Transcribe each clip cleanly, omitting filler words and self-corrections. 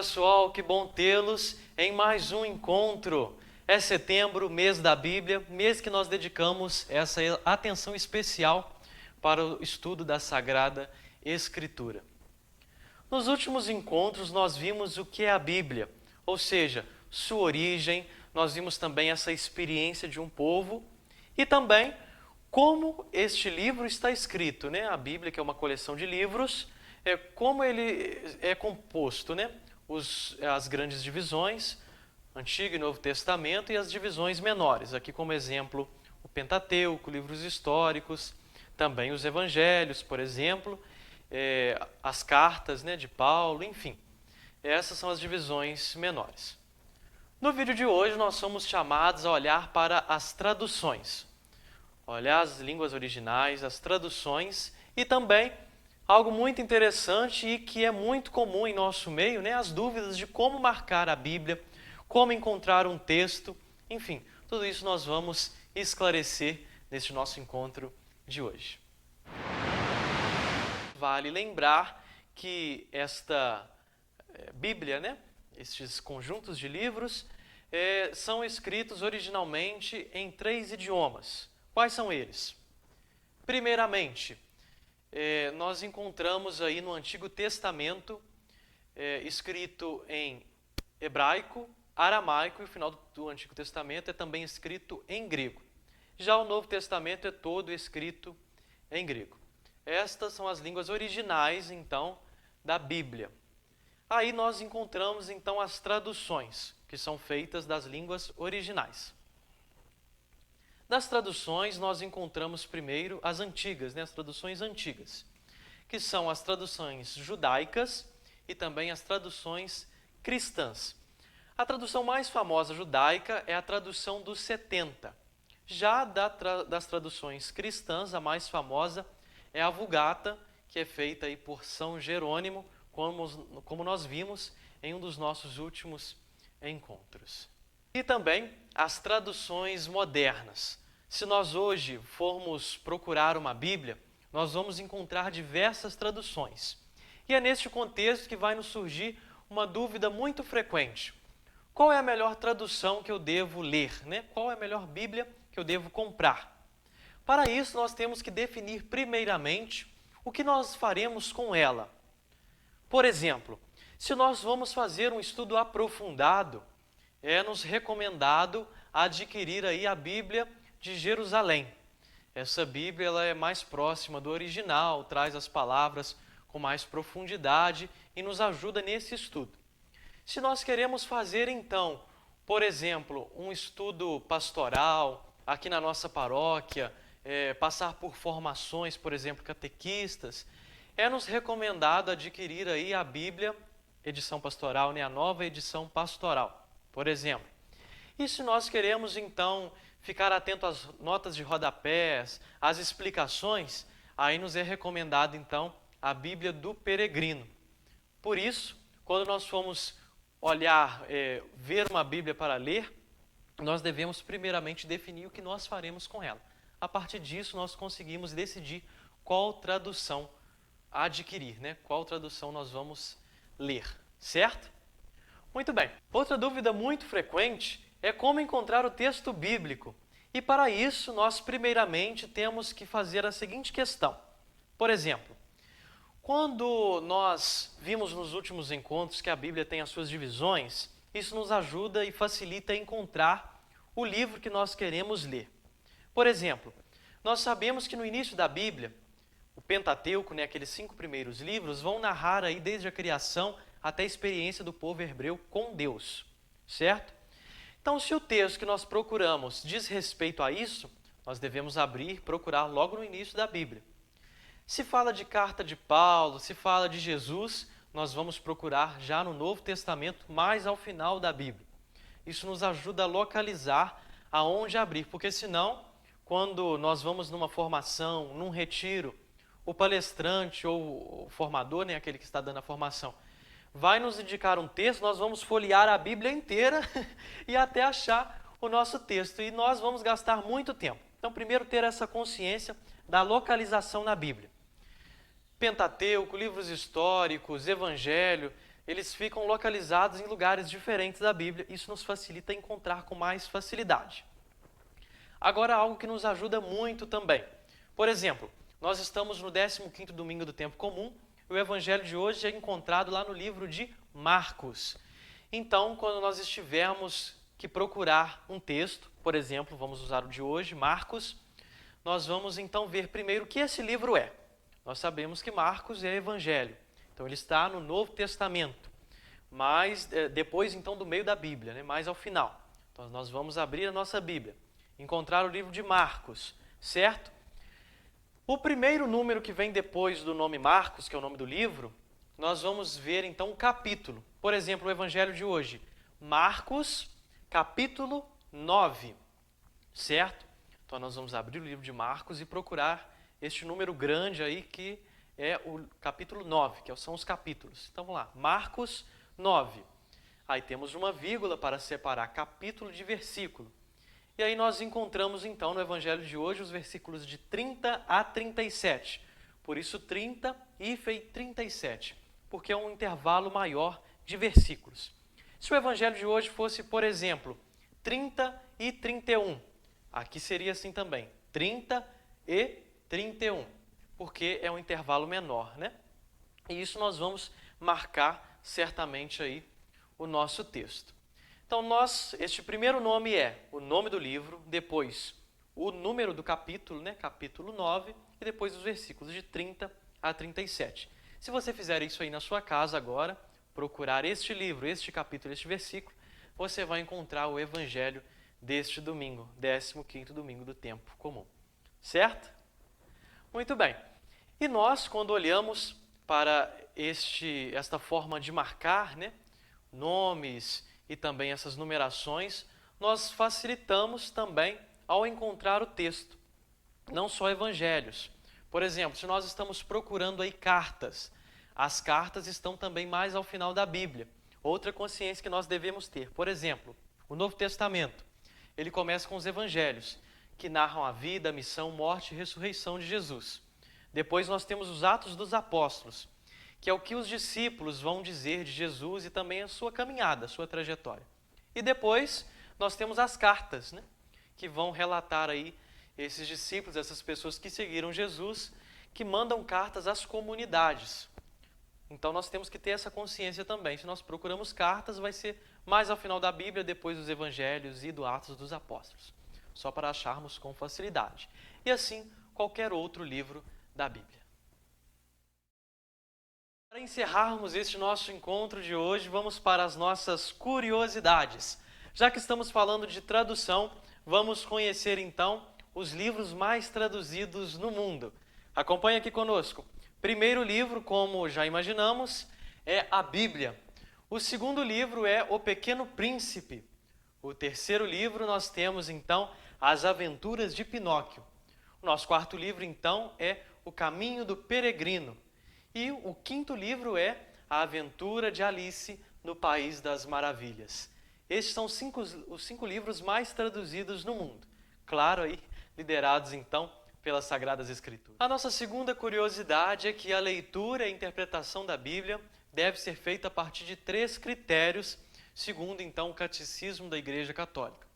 pessoal, que bom tê-los em mais um encontro. É setembro, mês da Bíblia, mês que nós dedicamos essa atenção especial para o estudo da Sagrada Escritura. Nos últimos encontros nós vimos o que é a Bíblia, ou seja, sua origem, nós vimos também essa experiência de um povo e também como este livro está escrito, né? A Bíblia, que é uma coleção de livros, como ele é composto, né? As grandes divisões, Antigo e Novo Testamento, e as divisões menores. Aqui como exemplo o Pentateuco, livros históricos, também os Evangelhos, por exemplo, as cartas, né, de Paulo, enfim. Essas são as divisões menores. No vídeo de hoje nós somos chamados a olhar para as traduções. Olhar as línguas originais, as traduções e também algo muito interessante e que é muito comum em nosso meio, né? As dúvidas de como marcar a Bíblia, como encontrar um texto, enfim, tudo isso nós vamos esclarecer neste nosso encontro de hoje. Vale lembrar que esta Bíblia, né? Estes conjuntos de livros, são escritos originalmente em 3 idiomas. Quais são eles? Primeiramente, nós encontramos aí no Antigo Testamento escrito em hebraico, aramaico, e o final do Antigo Testamento é também escrito em grego. Já o Novo Testamento é todo escrito em grego. Estas são as línguas originais, então, da Bíblia. Aí nós encontramos, então, as traduções, que são feitas das línguas originais. Das traduções, nós encontramos primeiro as antigas, né, as traduções antigas, que são as traduções judaicas e também as traduções cristãs. A tradução mais famosa judaica é a tradução dos 70. Já das traduções cristãs, a mais famosa é a Vulgata, que é feita aí por São Jerônimo, como nós vimos em um dos nossos últimos encontros. E também as traduções modernas. Se nós hoje formos procurar uma Bíblia, nós vamos encontrar diversas traduções. E é neste contexto que vai nos surgir uma dúvida muito frequente. Qual é a melhor tradução que eu devo ler, né? Qual é a melhor Bíblia que eu devo comprar? Para isso, nós temos que definir primeiramente o que nós faremos com ela. Por exemplo, se nós vamos fazer um estudo aprofundado, é-nos recomendado adquirir aí a Bíblia de Jerusalém. Essa Bíblia ela é mais próxima do original, traz as palavras com mais profundidade e nos ajuda nesse estudo. Se nós queremos fazer então, por exemplo, um estudo pastoral aqui na nossa paróquia, passar por formações, por exemplo, catequistas, é-nos recomendado adquirir aí a Bíblia, edição pastoral, né, a nova edição pastoral, por exemplo. E se nós queremos então ficar atento às notas de rodapés, às explicações, aí nos é recomendado então a Bíblia do Peregrino. Por isso, quando nós formos olhar, ver uma Bíblia para ler, nós devemos primeiramente definir o que nós faremos com ela. A partir disso, nós conseguimos decidir qual tradução adquirir, né? Qual tradução nós vamos ler, certo? Muito bem. Outra dúvida muito frequente é como encontrar o texto bíblico. E para isso, nós primeiramente temos que fazer a seguinte questão. Por exemplo, quando nós vimos nos últimos encontros que a Bíblia tem as suas divisões, isso nos ajuda e facilita encontrar o livro que nós queremos ler. Por exemplo, nós sabemos que no início da Bíblia, o Pentateuco, né, aqueles 5 primeiros livros, vão narrar aí desde a criação até a experiência do povo hebreu com Deus, certo? Então, se o texto que nós procuramos diz respeito a isso, nós devemos abrir e procurar logo no início da Bíblia. Se fala de carta de Paulo, se fala de Jesus, nós vamos procurar já no Novo Testamento, mais ao final da Bíblia. Isso nos ajuda a localizar aonde abrir, porque senão, quando nós vamos numa formação, num retiro, o palestrante ou o formador, né, aquele que está dando a formação, vai nos indicar um texto, nós vamos folhear a Bíblia inteira e até achar o nosso texto. E nós vamos gastar muito tempo. Então, primeiro, ter essa consciência da localização na Bíblia. Pentateuco, livros históricos, Evangelho, eles ficam localizados em lugares diferentes da Bíblia. Isso nos facilita encontrar com mais facilidade. Agora, algo que nos ajuda muito também. Por exemplo, nós estamos no 15º domingo do tempo comum e o evangelho de hoje é encontrado lá no livro de Marcos. Então, quando nós estivermos que procurar um texto, por exemplo, vamos usar o de hoje, Marcos, nós vamos então ver primeiro o que esse livro é. Nós sabemos que Marcos é evangelho, então ele está no Novo Testamento, mas depois então do meio da Bíblia, né? Mais ao final. Então nós vamos abrir a nossa Bíblia, encontrar o livro de Marcos, certo? O primeiro número que vem depois do nome Marcos, que é o nome do livro, nós vamos ver então o capítulo. Por exemplo, o evangelho de hoje, Marcos, capítulo 9, certo? Então nós vamos abrir o livro de Marcos e procurar este número grande aí que é o capítulo 9, que são os capítulos. Então vamos lá, Marcos 9. Aí temos uma vírgula para separar capítulo de versículo. E aí nós encontramos então no evangelho de hoje os versículos de 30 a 37. Por isso 30 e 37, porque é um intervalo maior de versículos. Se o evangelho de hoje fosse, por exemplo, 30 e 31, aqui seria assim também, 30 e 31, porque é um intervalo menor, né? E isso nós vamos marcar certamente aí o nosso texto. Então, este primeiro nome é o nome do livro, depois o número do capítulo, né? Capítulo 9, e depois os versículos de 30 a 37. Se você fizer isso aí na sua casa agora, procurar este livro, este capítulo, este versículo, você vai encontrar o evangelho deste domingo, 15º domingo do tempo comum. Certo? Muito bem. E nós, quando olhamos para esta forma de marcar, né, nomes e também essas numerações, nós facilitamos também ao encontrar o texto, não só evangelhos. Por exemplo, se nós estamos procurando aí cartas, as cartas estão também mais ao final da Bíblia. Outra consciência que nós devemos ter, por exemplo, o Novo Testamento, ele começa com os evangelhos, que narram a vida, a missão, morte e ressurreição de Jesus. Depois nós temos os Atos dos Apóstolos, que é o que os discípulos vão dizer de Jesus e também a sua caminhada, a sua trajetória. E depois nós temos as cartas, né, que vão relatar aí esses discípulos, essas pessoas que seguiram Jesus, que mandam cartas às comunidades. Então nós temos que ter essa consciência também. Se nós procuramos cartas, vai ser mais ao final da Bíblia, depois dos Evangelhos e do Atos dos Apóstolos. Só para acharmos com facilidade. E assim, qualquer outro livro da Bíblia. Para encerrarmos este nosso encontro de hoje, vamos para as nossas curiosidades. Já que estamos falando de tradução, vamos conhecer então os livros mais traduzidos no mundo. Acompanhe aqui conosco. Primeiro livro, como já imaginamos, é a Bíblia. O segundo livro é O Pequeno Príncipe. O terceiro livro nós temos então As Aventuras de Pinóquio. O nosso quarto livro então é O Caminho do Peregrino. E o quinto livro é A Aventura de Alice no País das Maravilhas. Estes são os 5 livros mais traduzidos no mundo. Claro, aí, liderados então pelas Sagradas Escrituras. A nossa segunda curiosidade é que a leitura e a interpretação da Bíblia deve ser feita a partir de 3 critérios, segundo então o Catecismo da Igreja Católica.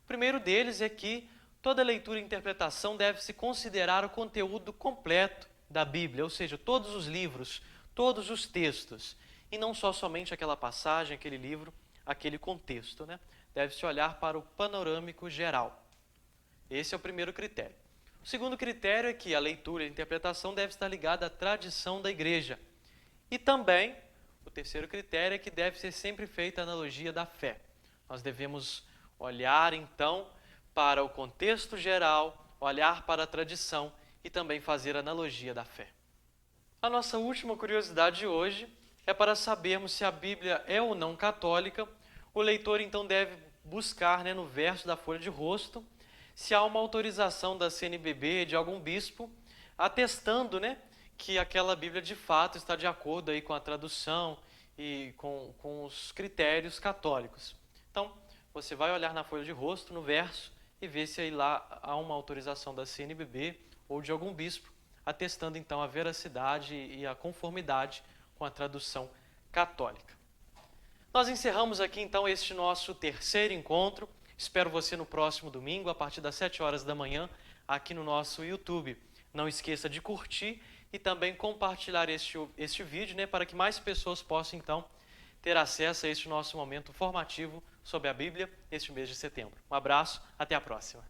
O primeiro deles é que toda leitura e interpretação deve se considerar o conteúdo completo da Bíblia, ou seja, todos os livros, todos os textos, e não somente aquela passagem, aquele livro, aquele contexto, né? Deve-se olhar para o panorâmico geral. Esse é o primeiro critério. O segundo critério é que a leitura e a interpretação deve estar ligada à tradição da igreja. E também, o terceiro critério é que deve ser sempre feita a analogia da fé. Nós devemos olhar, então, para o contexto geral, olhar para a tradição e também fazer a analogia da fé. A nossa última curiosidade de hoje é para sabermos se a Bíblia é ou não católica. O leitor, então, deve buscar, né, no verso da folha de rosto, se há uma autorização da CNBB, de algum bispo, atestando, né, que aquela Bíblia de fato está de acordo aí com a tradução e com os critérios católicos. Então, você vai olhar na folha de rosto, no verso, e ver se aí lá há uma autorização da CNBB ou de algum bispo, atestando então a veracidade e a conformidade com a tradução católica. Nós encerramos aqui então este nosso terceiro encontro. Espero você no próximo domingo, a partir das 7 horas da manhã, aqui no nosso YouTube. Não esqueça de curtir e também compartilhar este vídeo, né, para que mais pessoas possam então ter acesso a este nosso momento formativo sobre a Bíblia este mês de setembro. Um abraço, até a próxima.